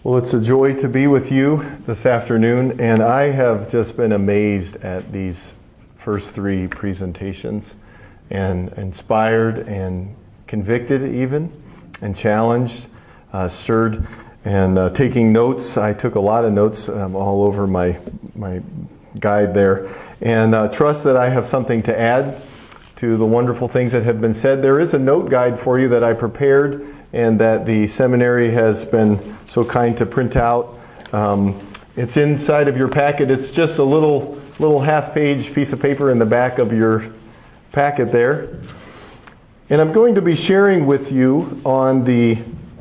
Well, it's a joy to be with you this afternoon, and I have just been amazed at these first three presentations, and inspired and convicted even, and challenged, stirred, and taking notes. I took a lot of notes all over my guide there, and trust that I have something to add to the wonderful things that have been said. There is a note guide for you that I prepared and that the seminary has been so kind to print out. It's inside of your packet. It's just a little half-page piece of paper in the back of your packet there. And I'm going to be sharing with you on the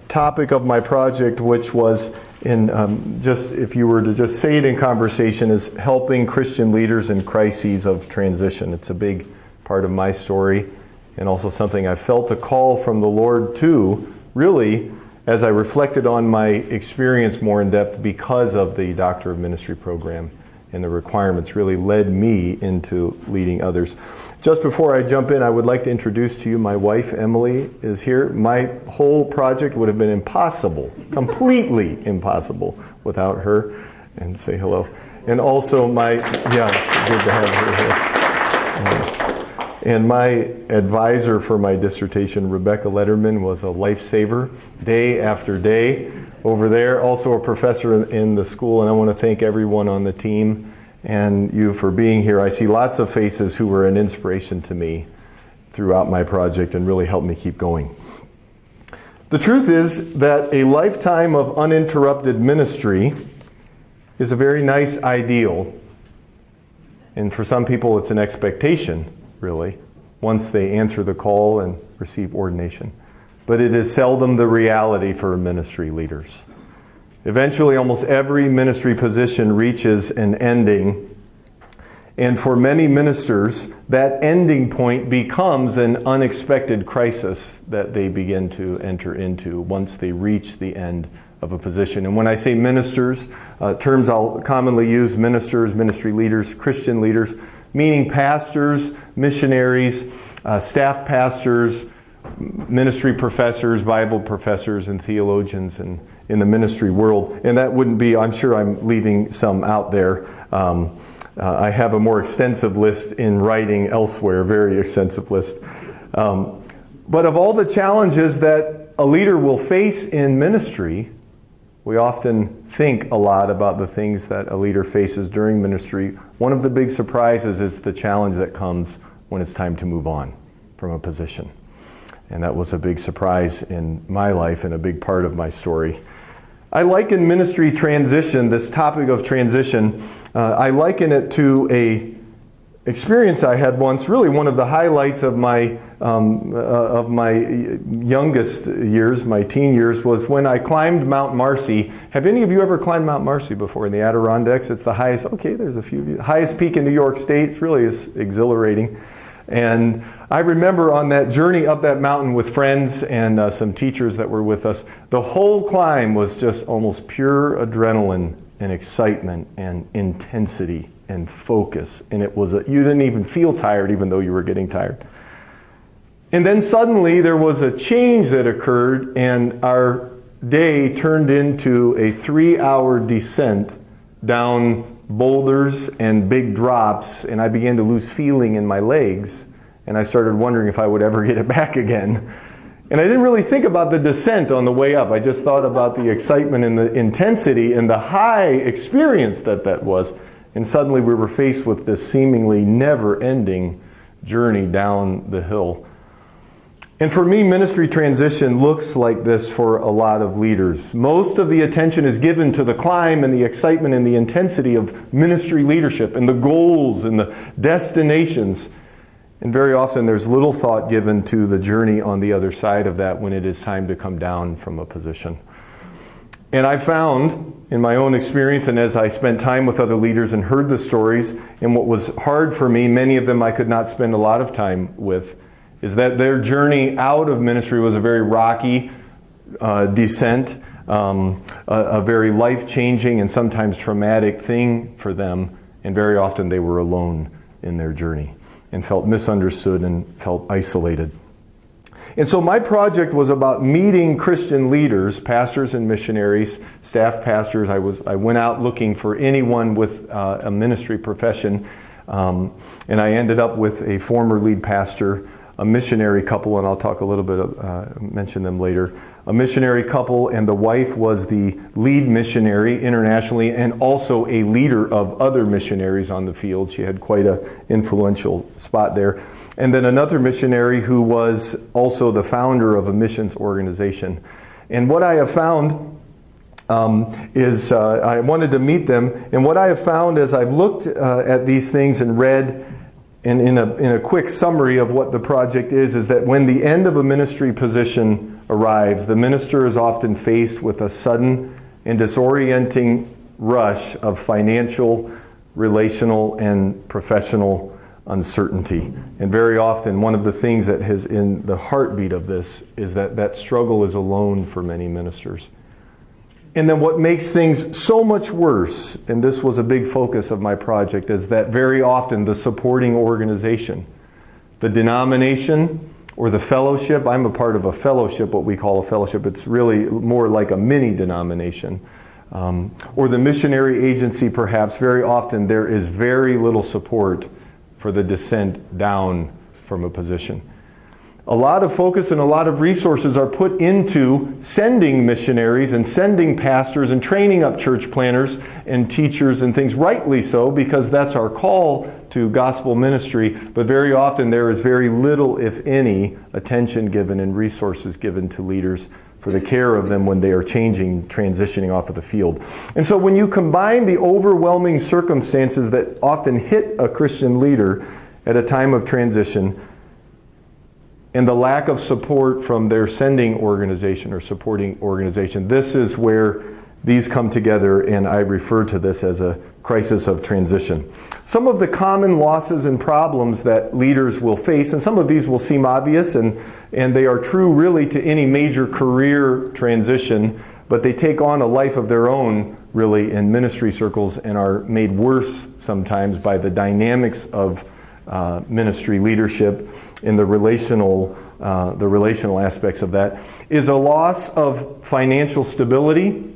topic of my project, which was just if you were to just say it in conversation, is helping Christian leaders in crises of transition. It's a big part of my story, and also something I felt a call from the Lord to, really, as I reflected on my experience more in depth because of the Doctor of Ministry program, and the requirements really led me into leading others. Just before I jump in, I would like to introduce to you my wife, Emily, is here. My whole project would have been impossible, completely impossible, without her. And say hello. And also it's good to have her here. And my advisor for my dissertation, Rebecca Letterman, was a lifesaver day after day over there. Also a professor in the school, and I want to thank everyone on the team and you for being here. I see lots of faces who were an inspiration to me throughout my project and really helped me keep going. The truth is that a lifetime of uninterrupted ministry is a very nice ideal. And for some people it's an expectation, really, once they answer the call and receive ordination. But it is seldom the reality for ministry leaders. Eventually, almost every ministry position reaches an ending. And for many ministers, that ending point becomes an unexpected crisis that they begin to enter into once they reach the end of a position. And when I say ministers, terms I'll commonly use: ministers, ministry leaders, Christian leaders, meaning pastors, missionaries, staff pastors, ministry professors, Bible professors, and theologians in the ministry world. And that wouldn't be, I'm sure I'm leaving some out there. I have a more extensive list in writing elsewhere, very extensive list. But of all the challenges that a leader will face in ministry, we often think a lot about the things that a leader faces during ministry. One of the big surprises is the challenge that comes when it's time to move on from a position. And that was a big surprise in my life and a big part of my story. I liken ministry transition, this topic of transition, I liken it to a experience I had once. Really, one of the highlights of my youngest years, my teen years, was when I climbed Mount Marcy. Have any of you ever climbed Mount Marcy before in the Adirondacks? It's the highest. Okay, there's a few of you. Highest peak in New York State. It really is exhilarating. And I remember on that journey up that mountain with friends and some teachers that were with us, the whole climb was just almost pure adrenaline and excitement and intensity and focus. And it was you didn't even feel tired, even though you were getting tired. And then suddenly there was a change that occurred, and our day turned into a 3-hour descent down boulders and big drops, and I began to lose feeling in my legs, and I started wondering if I would ever get it back again. And I didn't really think about the descent on the way up. I just thought about the excitement and the intensity and the high experience that was. And suddenly we were faced with this seemingly never-ending journey down the hill. And for me, ministry transition looks like this for a lot of leaders. Most of the attention is given to the climb and the excitement and the intensity of ministry leadership and the goals and the destinations. And very often there's little thought given to the journey on the other side of that when it is time to come down from a position. And I found in my own experience, and as I spent time with other leaders and heard the stories, and what was hard for me, many of them I could not spend a lot of time with, is that their journey out of ministry was a very rocky descent, a very life-changing and sometimes traumatic thing for them, and very often they were alone in their journey and felt misunderstood and felt isolated. And so my project was about meeting Christian leaders, pastors and missionaries, staff pastors. I went out looking for anyone with a ministry profession, and I ended up with a former lead pastor, a missionary couple, and I'll talk a little bit, mention them later. A missionary couple, and the wife was the lead missionary internationally and also a leader of other missionaries on the field. She had quite an influential spot there. And then another missionary who was also the founder of a missions organization. And what I have found is I wanted to meet them, and what I have found as I've looked at these things and read, and in a quick summary of what the project is that when the end of a ministry position arrives, the minister is often faced with a sudden and disorienting rush of financial, relational, and professional uncertainty. And very often, one of the things that is in the heartbeat of this is that struggle is alone for many ministers. And then what makes things so much worse, and this was a big focus of my project, is that very often the supporting organization, the denomination or the fellowship, I'm a part of a fellowship, what we call a fellowship, it's really more like a mini denomination, or the missionary agency perhaps, very often there is very little support for the descent down from a position. A lot of focus and a lot of resources are put into sending missionaries and sending pastors and training up church planners and teachers and things, rightly so, because that's our call to gospel ministry. But very often there is very little, if any, attention given and resources given to leaders for the care of them when they are transitioning off of the field. And so when you combine the overwhelming circumstances that often hit a Christian leader at a time of transition, and the lack of support from their sending organization or supporting organization, this is where these come together, and I refer to this as a crisis of transition. Some of the common losses and problems that leaders will face, and some of these will seem obvious, and they are true really to any major career transition, but they take on a life of their own really in ministry circles and are made worse sometimes by the dynamics of ministry leadership in the relational aspects of that, is a loss of financial stability,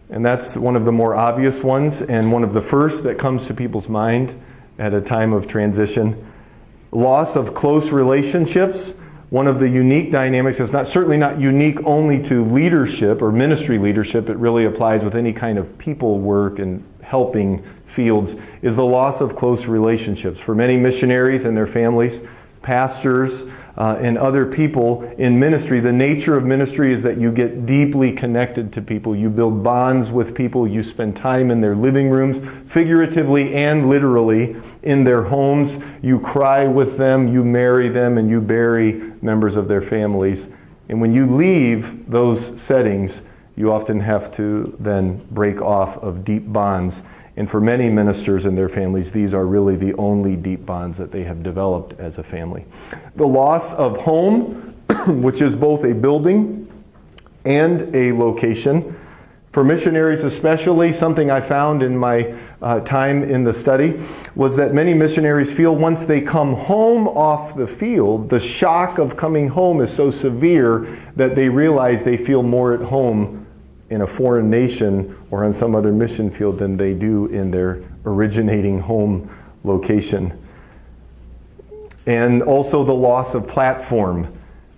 and that's one of the more obvious ones and one of the first that comes to people's mind at a time of transition. Loss of close relationships. One of the unique dynamics is certainly not unique only to leadership or ministry leadership, it really applies with any kind of people work and helping fields, is the loss of close relationships. For many missionaries and their families, pastors, and other people in ministry, the nature of ministry is that you get deeply connected to people. You build bonds with people. You spend time in their living rooms, figuratively and literally, in their homes. You cry with them, you marry them, and you bury members of their families. And when you leave those settings, you often have to then break off of deep bonds. And for many ministers and their families, these are really the only deep bonds that they have developed as a family. The loss of home, which is both a building and a location. For missionaries especially, something I found in my time in the study was that many missionaries feel once they come home off the field, the shock of coming home is so severe that they realize they feel more at home in a foreign nation or on some other mission field than they do in their originating home location. And also the loss of platform,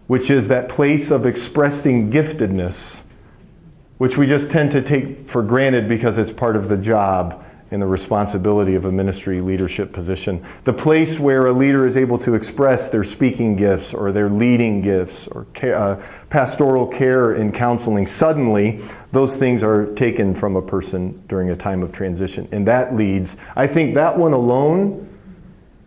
which is that place of expressing giftedness, which we just tend to take for granted because it's part of the job and the responsibility of a ministry leadership position. The place where a leader is able to express their speaking gifts or their leading gifts or pastoral care and counseling. Suddenly, those things are taken from a person during a time of transition. And that leads, I think that one alone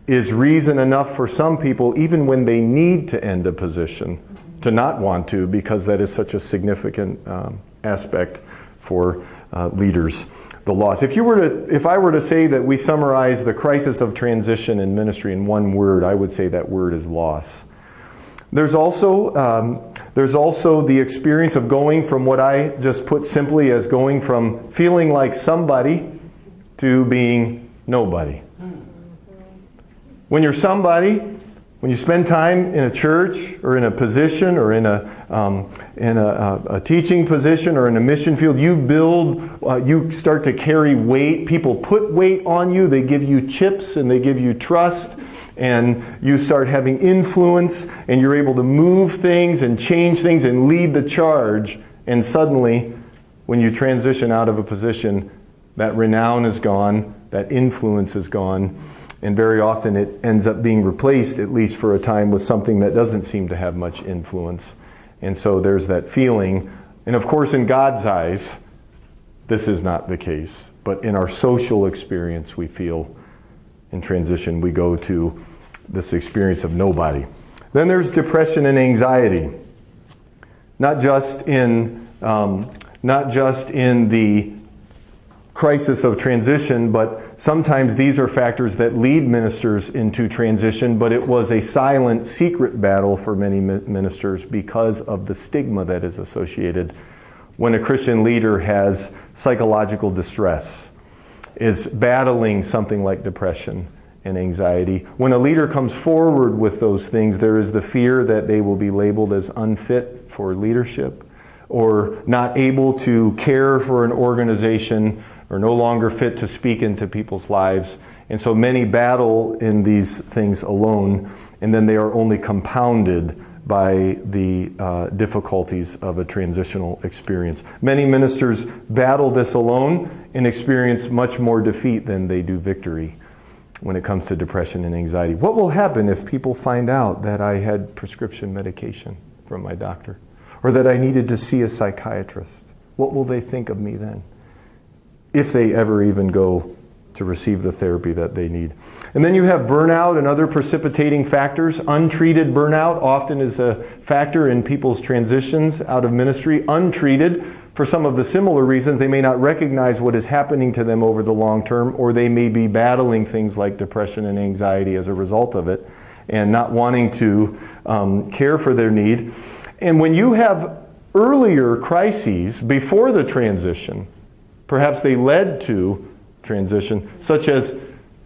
is reason enough for some people, even when they need to end a position, to not want to, because that is such a significant aspect for leaders. The loss. If I were to say that we summarize the crisis of transition in ministry in one word, I would say that word is loss. There's also the experience of going from what I just put simply as going from feeling like somebody to being nobody. When you're somebody, When you spend time in a church or in a position or in a teaching position or in a mission field, you start to carry weight. People put weight on you. They give you chips and they give you trust. And you start having influence and you're able to move things and change things and lead the charge. And suddenly, when you transition out of a position, that renown is gone, that influence is gone. And very often it ends up being replaced, at least for a time, with something that doesn't seem to have much influence. And so there's that feeling. And of course, in God's eyes, this is not the case. But in our social experience, we feel in transition, we go to this experience of nobody. Then there's depression and anxiety. Not just in the crisis of transition, but sometimes these are factors that lead ministers into transition, but it was a silent, secret battle for many ministers because of the stigma that is associated when a Christian leader has psychological distress, is battling something like depression and anxiety. When a leader comes forward with those things, there is the fear that they will be labeled as unfit for leadership or not able to care for an organization or no longer fit to speak into people's lives. And so many battle in these things alone, and then they are only compounded by the difficulties of a transitional experience. Many ministers battle this alone and experience much more defeat than they do victory when it comes to depression and anxiety. What will happen if people find out that I had prescription medication from my doctor or that I needed to see a psychiatrist? What will they think of me then, if they ever even go to receive the therapy that they need? And then you have burnout and other precipitating factors. Untreated burnout often is a factor in people's transitions out of ministry. Untreated, for some of the similar reasons, they may not recognize what is happening to them over the long term, or they may be battling things like depression and anxiety as a result of it, and not wanting to care for their need. And when you have earlier crises before the transition, perhaps they led to transition, such as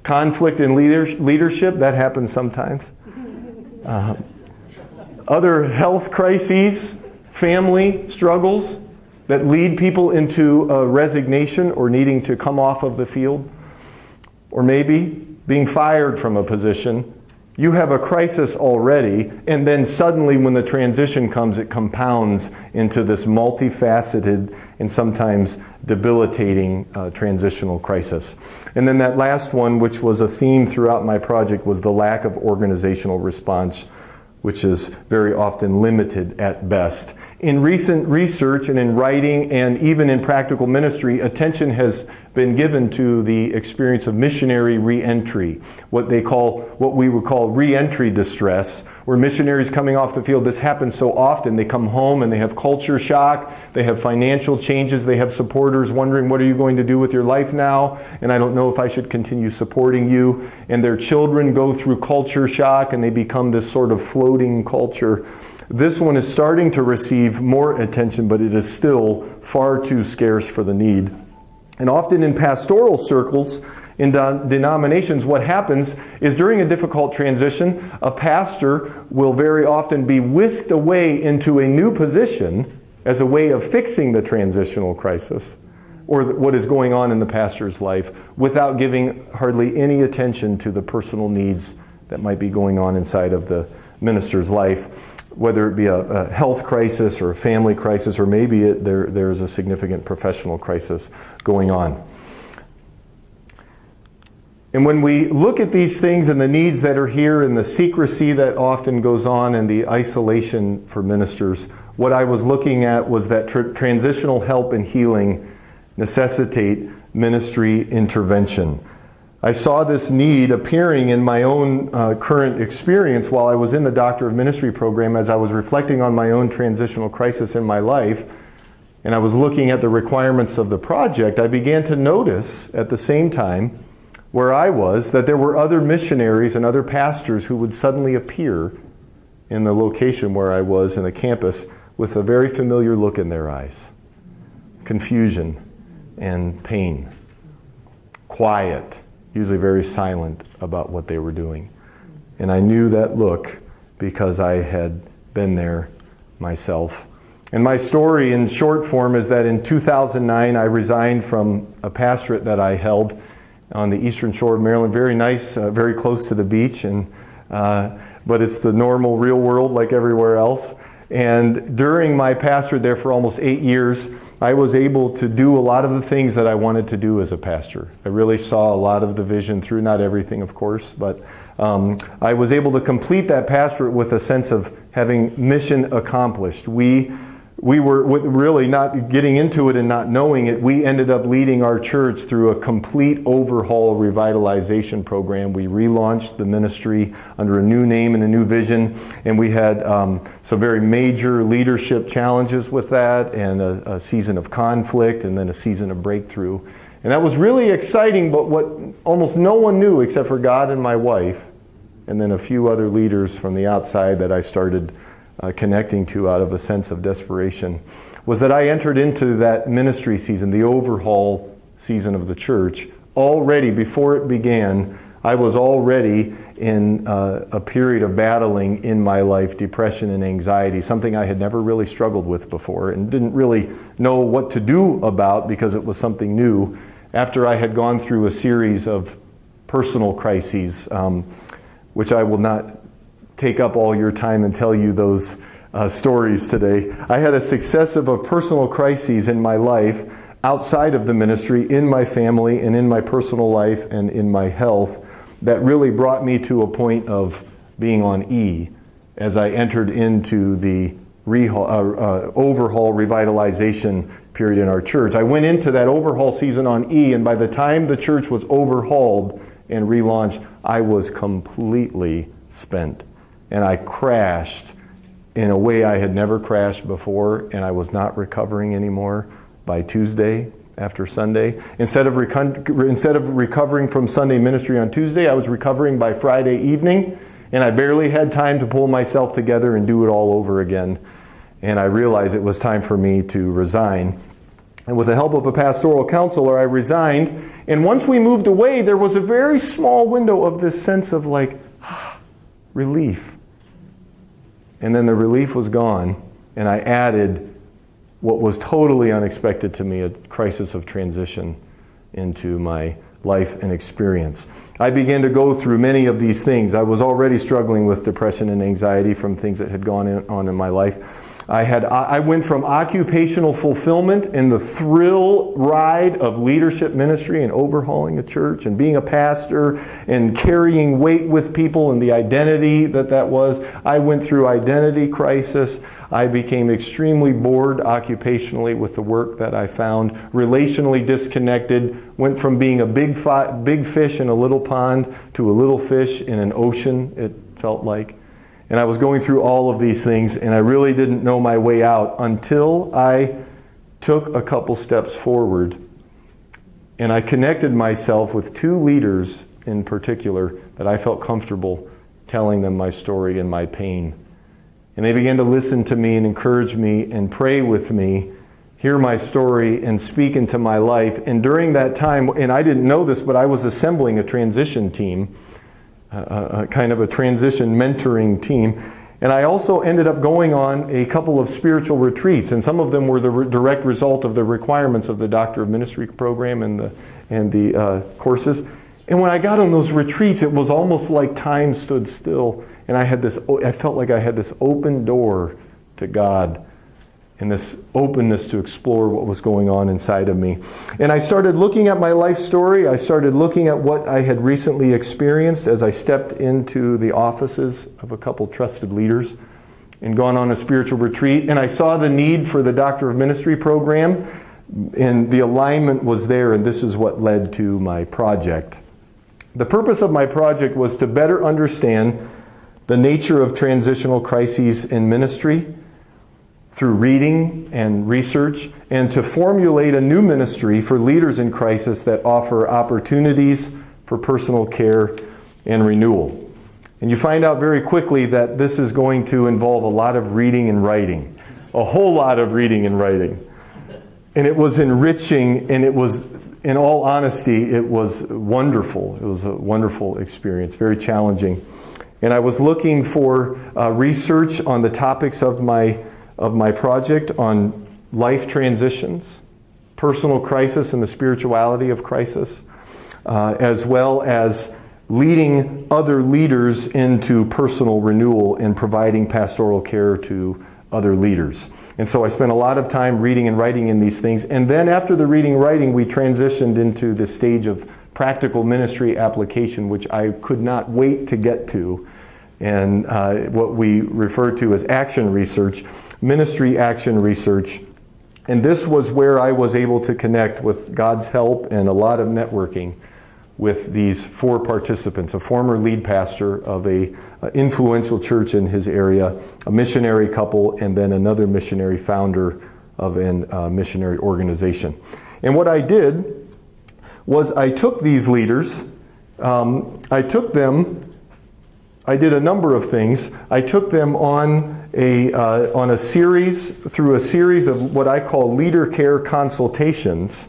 conflict in leadership, that happens sometimes. Other health crises, family struggles that lead people into a resignation or needing to come off of the field, or maybe being fired from a position. You have a crisis already, and then suddenly when the transition comes, it compounds into this multifaceted and sometimes debilitating transitional crisis. And then that last one, which was a theme throughout my project, was the lack of organizational response, which is very often limited at best. In recent research and in writing and even in practical ministry, attention has been given to the experience of missionary re-entry, what we would call re-entry distress, where missionaries coming off the field, this happens so often. They come home and they have culture shock, they have financial changes, they have supporters wondering, what are you going to do with your life now? And I don't know if I should continue supporting you. And their children go through culture shock and they become this sort of floating culture. This one is starting to receive more attention, but it is still far too scarce for the need. And often in pastoral circles, in denominations, what happens is during a difficult transition, a pastor will very often be whisked away into a new position as a way of fixing the transitional crisis or what is going on in the pastor's life without giving hardly any attention to the personal needs that might be going on inside of the minister's life, whether it be a health crisis or a family crisis, or maybe there's a significant professional crisis going on. And when we look at these things and the needs that are here and the secrecy that often goes on and the isolation for ministers, what I was looking at was that transitional help and healing necessitate ministry intervention. I saw this need appearing in my own current experience while I was in the Doctor of Ministry program as I was reflecting on my own transitional crisis in my life, and I was looking at the requirements of the project. I began to notice at the same time where I was that there were other missionaries and other pastors who would suddenly appear in the location where I was in the campus with a very familiar look in their eyes. Confusion and pain. Quiet. Usually very silent about what they were doing. And I knew that look because I had been there myself. And my story in short form is that in 2009, I resigned from a pastorate that I held on the eastern shore of Maryland. Very nice, very close to the beach, but it's the normal real world like everywhere else. And during my pastorate there for almost 8 years, I was able to do a lot of the things that I wanted to do as a pastor. I really saw a lot of the vision through, not everything, of course, but I was able to complete that pastorate with a sense of having mission accomplished. We were really not getting into it and not knowing it. We ended up leading our church through a complete overhaul revitalization program. We relaunched the ministry under a new name and a new vision, and we had some very major leadership challenges with that, and a season of conflict, and then a season of breakthrough. And that was really exciting, but what almost no one knew except for God and my wife, and then a few other leaders from the outside that I started connecting to out of a sense of desperation, was that I entered into that ministry season, the overhaul season of the church, already before it began. I was already in a period of battling in my life, depression and anxiety, something I had never really struggled with before and didn't really know what to do about because it was something new. After I had gone through a series of personal crises, which I will not take up all your time and tell you those stories today. I had a successive of personal crises in my life, outside of the ministry, in my family, and in my personal life, and in my health, that really brought me to a point of being on E as I entered into the overhaul revitalization period in our church. I went into that overhaul season on E, and by the time the church was overhauled and relaunched, I was completely spent. And I crashed in a way I had never crashed before, and I was not recovering anymore by Tuesday after Sunday. Instead of recovering from Sunday ministry on Tuesday, I was recovering by Friday evening, and I barely had time to pull myself together and do it all over again. And I realized it was time for me to resign. And with the help of a pastoral counselor, I resigned. And once we moved away, there was a very small window of this sense of relief. And then the relief was gone, and I added what was totally unexpected to me, a crisis of transition into my life and experience. I began to go through many of these things. I was already struggling with depression and anxiety from things that had gone on in my life. I went from occupational fulfillment and the thrill ride of leadership ministry and overhauling a church and being a pastor and carrying weight with people and the identity that was. I went through identity crisis. I became extremely bored occupationally with the work that I found, relationally disconnected, went from being a big fish in a little pond to a little fish in an ocean, it felt like. And I was going through all of these things, and I really didn't know my way out until I took a couple steps forward. And I connected myself with two leaders in particular that I felt comfortable telling them my story and my pain. And they began to listen to me and encourage me and pray with me, hear my story and speak into my life. And during that time, and I didn't know this, but I was assembling a transition team, kind of a transition mentoring team. And I also ended up going on a couple of spiritual retreats, and some of them were the direct result of the requirements of the Doctor of Ministry program and the courses. And when I got on those retreats, it was almost like time stood still, and I felt like I had this open door to God and this openness to explore what was going on inside of me. And I started looking at my life story. I started looking at what I had recently experienced as I stepped into the offices of a couple trusted leaders and gone on a spiritual retreat. And I saw the need for the Doctor of Ministry program, and the alignment was there, and this is what led to my project. The purpose of my project was to better understand the nature of transitional crises in ministry through reading and research, and to formulate a new ministry for leaders in crisis that offer opportunities for personal care and renewal. And you find out very quickly that this is going to involve a lot of reading and writing, a whole lot of reading and writing. And it was enriching, and it was, in all honesty, it was wonderful. It was a wonderful experience, very challenging. And I was looking for research on the topics of my project on life transitions, personal crisis and the spirituality of crisis, as well as leading other leaders into personal renewal and providing pastoral care to other leaders. And so I spent a lot of time reading and writing in these things. And then after the reading and writing, we transitioned into the stage of practical ministry application, which I could not wait to get to, and what we refer to as action research, ministry action research. And this was where I was able to connect with God's help and a lot of networking with these 4 participants: a former lead pastor of a influential church in his area, a missionary couple, and then another missionary founder of a missionary organization. And what I did was I took these leaders, I did a number of things. I took them on a series, through a series of what I call leader care consultations,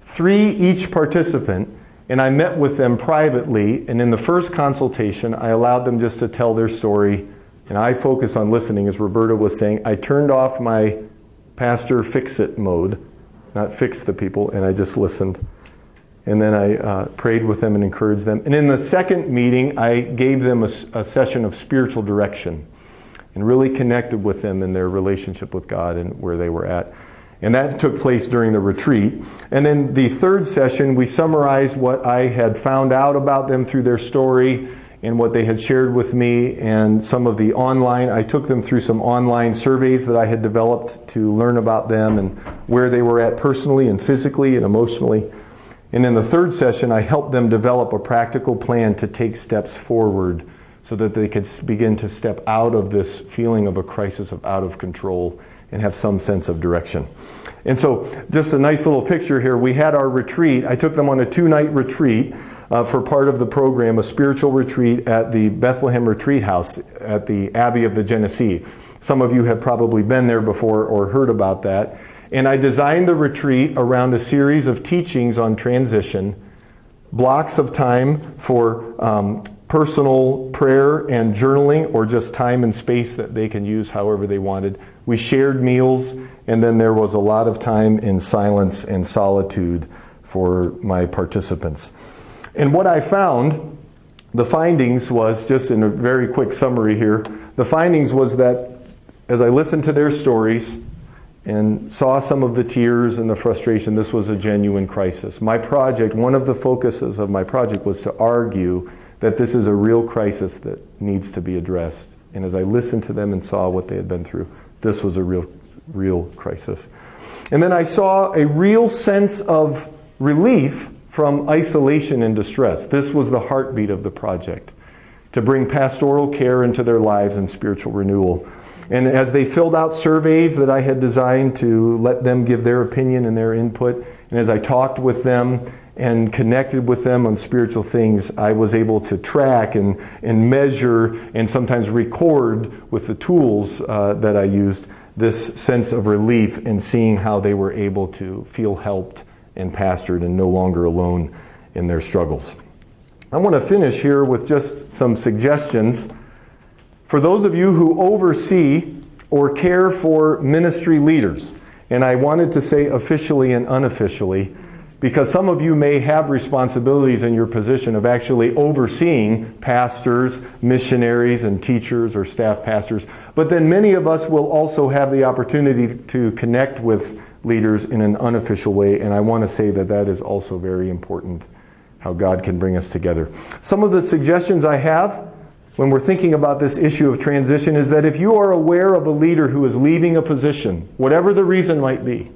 3 each participant, and I met with them privately. And in the first consultation, I allowed them just to tell their story, and I focused on listening, as Roberta was saying. I turned off my pastor fix-it mode, not fix the people, and I just listened. And then I prayed with them and encouraged them. And in the second meeting, I gave them a session of spiritual direction and really connected with them in their relationship with God and where they were at. And that took place during the retreat. And then the third session, we summarized what I had found out about them through their story and what they had shared with me, and some of the online. I took them through some online surveys that I had developed to learn about them and where they were at personally and physically and emotionally. And in the third session, I helped them develop a practical plan to take steps forward so that they could begin to step out of this feeling of a crisis of out of control and have some sense of direction. And so just a nice little picture here. We had our retreat. I took them on a 2-night retreat for part of the program, a spiritual retreat at the Bethlehem Retreat House at the Abbey of the Genesee. Some of you have probably been there before or heard about that. And I designed the retreat around a series of teachings on transition, blocks of time for personal prayer and journaling, or just time and space that they can use however they wanted. We shared meals, and then there was a lot of time in silence and solitude for my participants. And what I found, the findings was, just in a very quick summary here, the findings was that as I listened to their stories and saw some of the tears and the frustration, this was a genuine crisis. My project, one of the focuses of my project was to argue that this is a real crisis that needs to be addressed. And as I listened to them and saw what they had been through, this was a real crisis. And then I saw a real sense of relief from isolation and distress. This was the heartbeat of the project, to bring pastoral care into their lives and spiritual renewal. And as they filled out surveys that I had designed to let them give their opinion and their input, and as I talked with them and connected with them on spiritual things, I was able to track and measure and sometimes record with the tools that I used this sense of relief in seeing how they were able to feel helped and pastored and no longer alone in their struggles. I want to finish here with just some suggestions for those of you who oversee or care for ministry leaders. And I wanted to say officially and unofficially, because some of you may have responsibilities in your position of actually overseeing pastors, missionaries, and teachers or staff pastors. But then many of us will also have the opportunity to connect with leaders in an unofficial way. And I want to say that that is also very important, how God can bring us together. Some of the suggestions I have when we're thinking about this issue of transition is that if you are aware of a leader who is leaving a position, whatever the reason might be,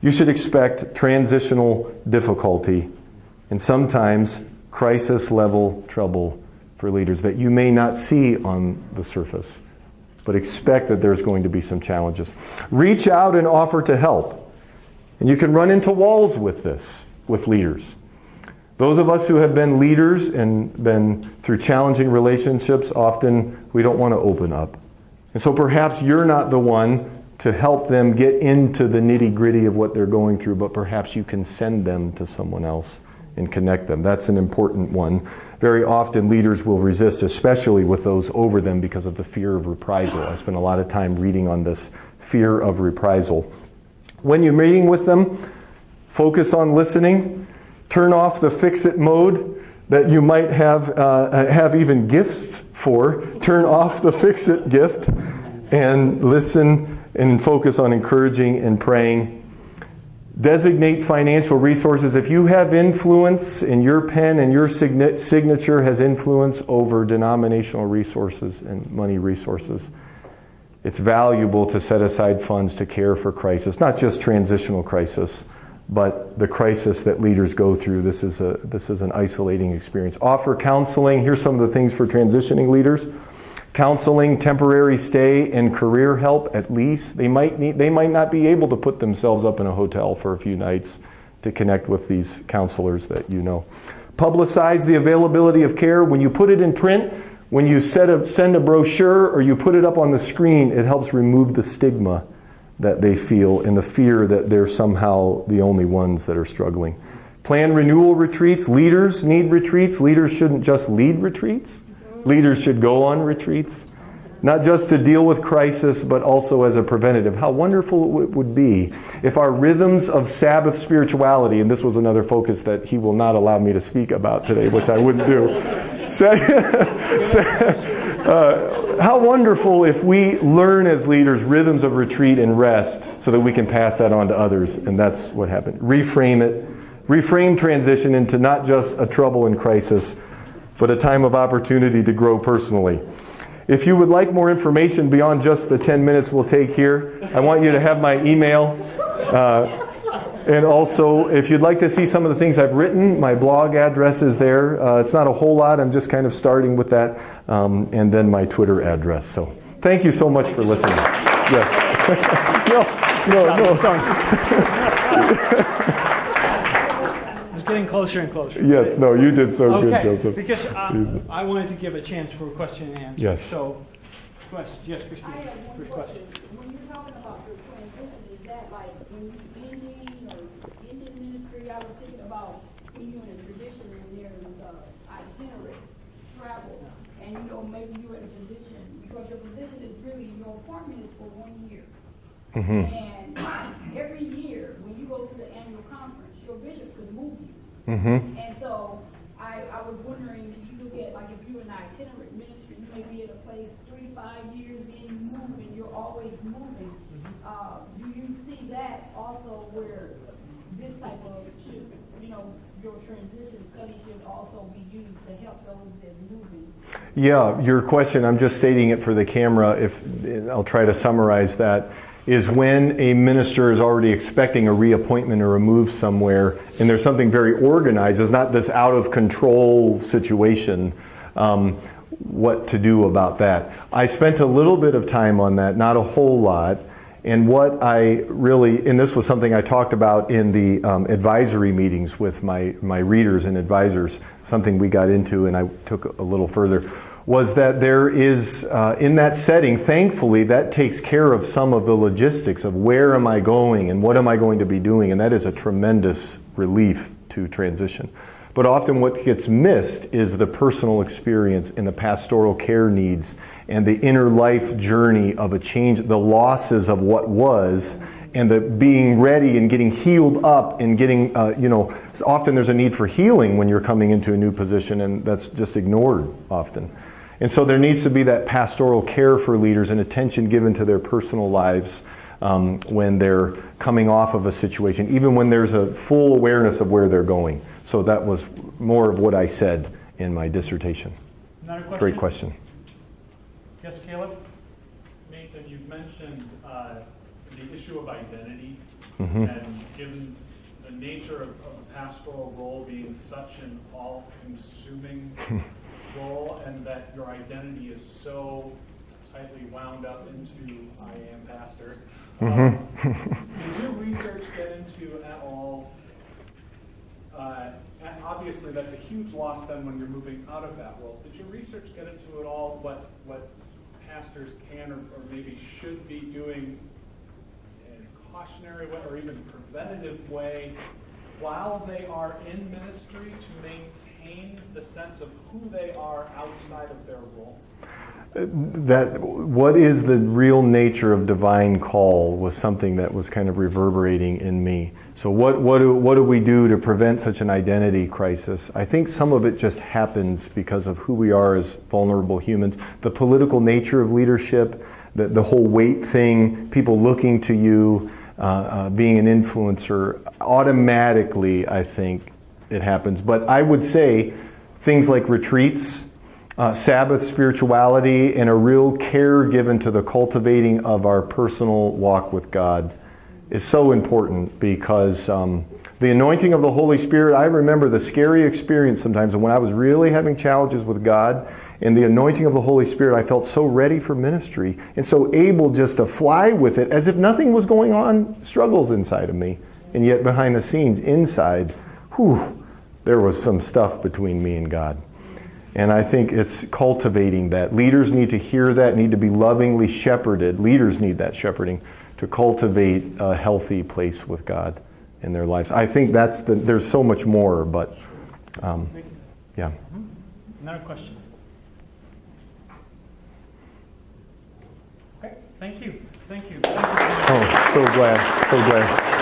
you should expect transitional difficulty and sometimes crisis-level trouble for leaders that you may not see on the surface, but expect that there's going to be some challenges. Reach out and offer to help. And you can run into walls with this, with leaders. Those of us who have been leaders and been through challenging relationships, often we don't want to open up. And so perhaps you're not the one to help them get into the nitty-gritty of what they're going through, but perhaps you can send them to someone else and connect them. That's an important one. Very often leaders will resist, especially with those over them, because of the fear of reprisal. I spent a lot of time reading on this fear of reprisal. When you're meeting with them, focus on listening. Turn off the fix-it mode that you might have even gifts for. Turn off the fix-it gift and listen and focus on encouraging and praying. Designate financial resources. If you have influence in your pen and your signature has influence over denominational resources and money resources, it's valuable to set aside funds to care for crisis, not just transitional crisis, but the crisis that leaders go through. This is an isolating experience. Offer counseling. Here's some of the things for transitioning leaders. Counseling, temporary stay, and career help at least. They might not be able to put themselves up in a hotel for a few nights to connect with these counselors that you know. Publicize the availability of care. When you put it in print, when you send a brochure or you put it up on the screen, it helps remove the stigma that they feel and the fear that they're somehow the only ones that are struggling. Plan renewal retreats. Leaders need retreats. Leaders shouldn't just lead retreats. Leaders should go on retreats, not just to deal with crisis, but also as a preventative. How wonderful it would be if our rhythms of Sabbath spirituality, and this was another focus that he will not allow me to speak about today, which I wouldn't do. How wonderful if we learn as leaders rhythms of retreat and rest so that we can pass that on to others. And that's what happened. Reframe it. Reframe transition into not just a trouble and crisis, but a time of opportunity to grow personally. If you would like more information beyond just the 10 minutes we'll take here, I want you to have my email. And also, if you'd like to see some of the things I've written, my blog address is there. It's not a whole lot. I'm just kind of starting with that. And then my Twitter address. So thank you so much for listening. Yes. No, sorry. Getting closer and closer. Yes, no, you did so good, Joseph. Because I wanted to give a chance for question and answer. Yes. So, yes, Christine. I have one question. When you're talking about your transition, is that like when you ending or ending ministry? I was thinking about when you're in a tradition and there is itinerant travel, and maybe you're in a position because your position is really your appointment is for 1 year, and every year when you go to the annual conference, your bishop could move you. And so I was wondering if you look at, like, if you're in an itinerant ministry, you may be at a place 3 to 5 years, then you move and you're always moving. Do you see that also where this type of your transition study should also be used to help those that's moving? Yeah, your question, I'm just stating it for the camera. I'll try to summarize that. Is when a minister is already expecting a reappointment or a move somewhere, and there's something very organized, it's not this out of control situation, what to do about that. I spent a little bit of time on that, not a whole lot, and what I really, and this was something I talked about in the advisory meetings with my readers and advisors, something we got into and I took a little further, was that there is, in that setting, thankfully, that takes care of some of the logistics of where am I going and what am I going to be doing, and that is a tremendous relief to transition. But often what gets missed is the personal experience and the pastoral care needs and the inner life journey of a change, the losses of what was, and the being ready and getting healed up and getting, often there's a need for healing when you're coming into a new position, and that's just ignored often. And so there needs to be that pastoral care for leaders and attention given to their personal lives when they're coming off of a situation, even when there's a full awareness of where they're going. So that was more of what I said in my dissertation. Another question? Great question. Yes, Caleb? Nathan, you've mentioned the issue of identity, and given the nature of the pastoral role being such an all-consuming role, and that your identity is so tightly wound up into I am pastor. Did your research get into at all, obviously that's a huge loss then when you're moving out of that role. Did your research get into at all what pastors can or maybe should be doing in a cautionary way or even preventative way while they are in ministry to maintain the sense of who they are outside of their role? That what is the real nature of divine call was something that was kind of reverberating in me. So what do we do to prevent such an identity crisis? I think some of it just happens because of who we are as vulnerable humans. The political nature of leadership, the whole weight thing, people looking to you, being an influencer, automatically I think it happens. But I would say things like retreats, Sabbath spirituality, and a real care given to the cultivating of our personal walk with God is so important, because the anointing of the Holy Spirit, I remember the scary experience sometimes when I was really having challenges with God, and the anointing of the Holy Spirit, I felt so ready for ministry and so able just to fly with it as if nothing was going on, struggles inside of me. And yet behind the scenes, inside, there was some stuff between me and God. And I think it's cultivating that. Leaders need to hear that, need to be lovingly shepherded. Leaders need that shepherding to cultivate a healthy place with God in their lives. I think there's so much more, but yeah. Another question? Okay, thank you. Thank you. Oh, so glad.